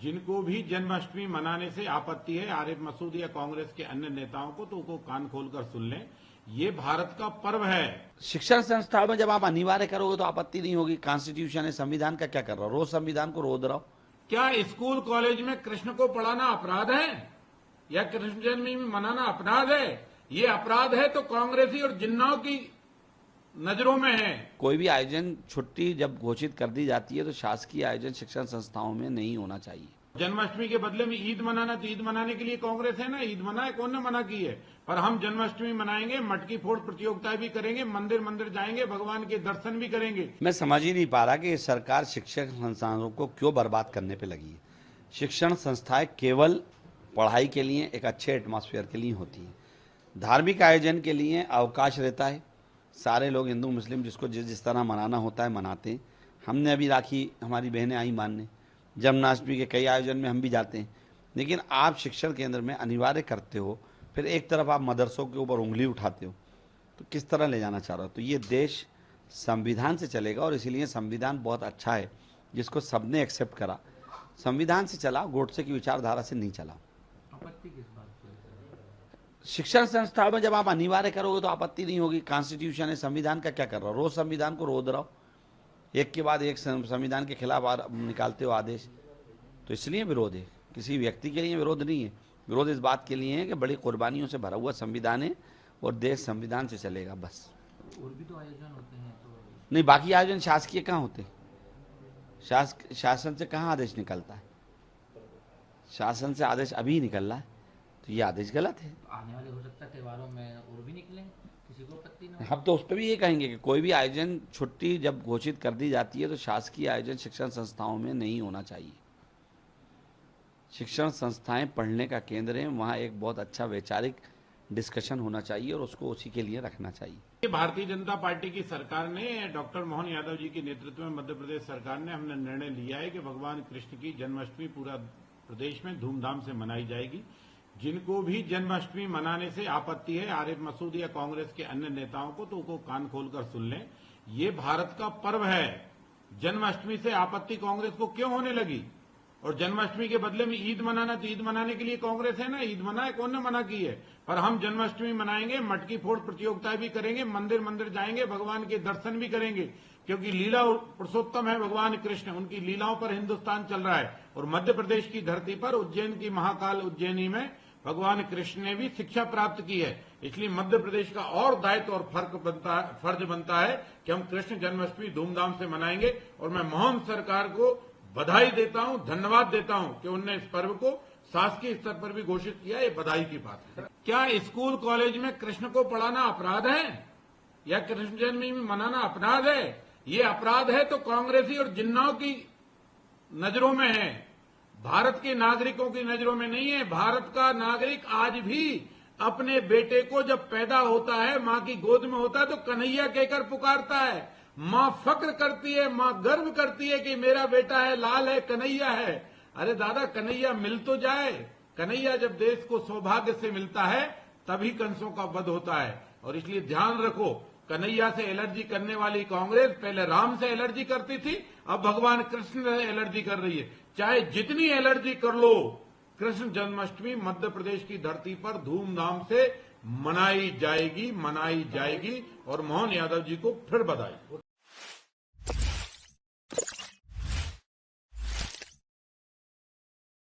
जिनको भी जन्माष्टमी मनाने से आपत्ति है आरिफ मसूद या कांग्रेस के अन्य नेताओं को, तो वो कान खोलकर सुन लें। ये भारत का पर्व है। शिक्षण संस्थाओं में जब आप अनिवार्य करोगे तो आपत्ति नहीं होगी। कॉन्स्टिट्यूशन है, संविधान का क्या कर रहा हो? रोज संविधान को रोज रहो। क्या स्कूल कॉलेज में कृष्ण को पढ़ाना अपराध है या कृष्ण जन्मष्टमी मनाना अपराध है? ये अपराध है तो कांग्रेसी और जिन्नाओं की नजरों में है। कोई भी आयोजन छुट्टी जब घोषित कर दी जाती है तो शासकीय आयोजन शिक्षण संस्थाओं में नहीं होना चाहिए। जन्माष्टमी के बदले में ईद मनाना, तो ईद मनाने के लिए कांग्रेस है ना, ईद मनाए, कौन ने मना की है? पर हम जन्माष्टमी मनाएंगे, मटकी फोड़ प्रतियोगिताएं भी करेंगे, मंदिर मंदिर जाएंगे, भगवान के दर्शन भी करेंगे। मैं समझ ही नहीं पा रहा कि सरकार शिक्षण संस्थानों को क्यों बर्बाद करने पे लगी है। शिक्षण संस्थाएं केवल पढ़ाई के लिए, एक अच्छे एटमॉस्फेयर के लिए होती है। धार्मिक आयोजन के लिए अवकाश रहता है। सारे लोग हिंदू मुस्लिम जिसको जिस तरह मनाना होता है मनाते हैं। हमने अभी राखी, हमारी बहनें आई मानने, जन्माष्टमी के कई आयोजन में हम भी जाते हैं। लेकिन आप शिक्षण केंद्र में अनिवार्य करते हो, फिर एक तरफ आप मदरसों के ऊपर उंगली उठाते हो, तो किस तरह ले जाना चाह रहे हो? तो ये देश संविधान से चलेगा और इसीलिए संविधान बहुत अच्छा है जिसको सबने एक्सेप्ट करा। संविधान से चला, गोडसे की विचारधारा से नहीं चला। आपत्ति किस बात की? शिक्षण संस्थाओं में जब आप अनिवार्य करोगे तो आपत्ति नहीं होगी। कॉन्स्टिट्यूशन है, संविधान का क्या कर रहा हो? रोज संविधान को रोज रहो। एक के बाद एक संविधान के खिलाफ निकालते हो आदेश, तो इसलिए विरोध है। किसी व्यक्ति के लिए विरोध नहीं है। विरोध इस बात के लिए है कि बड़ी कुर्बानियों से भरा हुआ संविधान है और देश संविधान से चलेगा, बस। और भी तो आयोजन होते हैं तो नहीं, बाकी आयोजन शासकीय कहाँ होते? शासन से कहाँ आदेश निकलता है? शासन से आदेश अभी निकल रहा है, तो ये आदेश गलत है। आने वाले हो सकता है त्योहारों में और भी निकलें, किसी को आपत्ति ना हो। हम तो उस पर भी ये कहेंगे कि कोई भी आयोजन छुट्टी जब घोषित कर दी जाती है तो शासकीय आयोजन शिक्षण संस्थाओं में नहीं होना चाहिए। शिक्षण संस्थाएं पढ़ने का केंद्र है, वहाँ एक बहुत अच्छा वैचारिक डिस्कशन होना चाहिए और उसको उसी के लिए रखना चाहिए। भारतीय जनता पार्टी की सरकार ने, डॉक्टर मोहन यादव जी के नेतृत्व में मध्य प्रदेश सरकार ने, हमने निर्णय लिया है कि भगवान कृष्ण की जन्माष्टमी पूरा प्रदेश में धूमधाम से मनाई जाएगी। जिनको भी जन्माष्टमी मनाने से आपत्ति है आरिफ मसूद या कांग्रेस के अन्य नेताओं को, तो वो कान खोलकर सुन लें। ये भारत का पर्व है। जन्माष्टमी से आपत्ति कांग्रेस को क्यों होने लगी? और जन्माष्टमी के बदले में ईद मनाना, तो ईद मनाने के लिए कांग्रेस है ना, ईद मनाए, कौन ने मना की है? पर हम जन्माष्टमी मनाएंगे, मटकी फोड़ प्रतियोगिताएं भी करेंगे, मंदिर मंदिर जाएंगे, भगवान के दर्शन भी करेंगे, क्योंकि लीला पुरुषोत्तम है भगवान कृष्ण। उनकी लीलाओं पर हिंदुस्तान चल रहा है। और मध्य प्रदेश की धरती पर उज्जैन की महाकाल उज्जैनी में भगवान कृष्ण ने भी शिक्षा प्राप्त की है। इसलिए मध्य प्रदेश का और दायित्व और फर्ज बनता है कि हम कृष्ण जन्माष्टमी धूमधाम से मनाएंगे। और मैं मोहन सरकार को बधाई देता हूं, धन्यवाद देता हूं कि उन्होंने इस पर्व को शासकीय स्तर पर भी घोषित किया। ये बधाई की बात है। क्या स्कूल कॉलेज में कृष्ण को पढ़ाना अपराध है या कृष्ण जन्मष्टमी मनाना अपराध है? ये अपराध है तो कांग्रेसी और जिन्नाओं की नजरों में है, भारत के नागरिकों की नजरों में नहीं है। भारत का नागरिक आज भी अपने बेटे को जब पैदा होता है, मां की गोद में होता है, तो कन्हैया कहकर पुकारता है। मां फक्र करती है, मां गर्व करती है कि मेरा बेटा है, लाल है, कन्हैया है। अरे दादा, कन्हैया मिल तो जाए। कन्हैया जब देश को सौभाग्य से मिलता है तभी कंसों का वध होता है। और इसलिए ध्यान रखो, कन्हैया से एलर्जी करने वाली कांग्रेस पहले राम से एलर्जी करती थी, अब भगवान कृष्ण से एलर्जी कर रही है। चाहे जितनी एलर्जी कर लो, कृष्ण जन्माष्टमी मध्य प्रदेश की धरती पर धूमधाम से मनाई जाएगी। और मोहन यादव जी को फिर बधाई।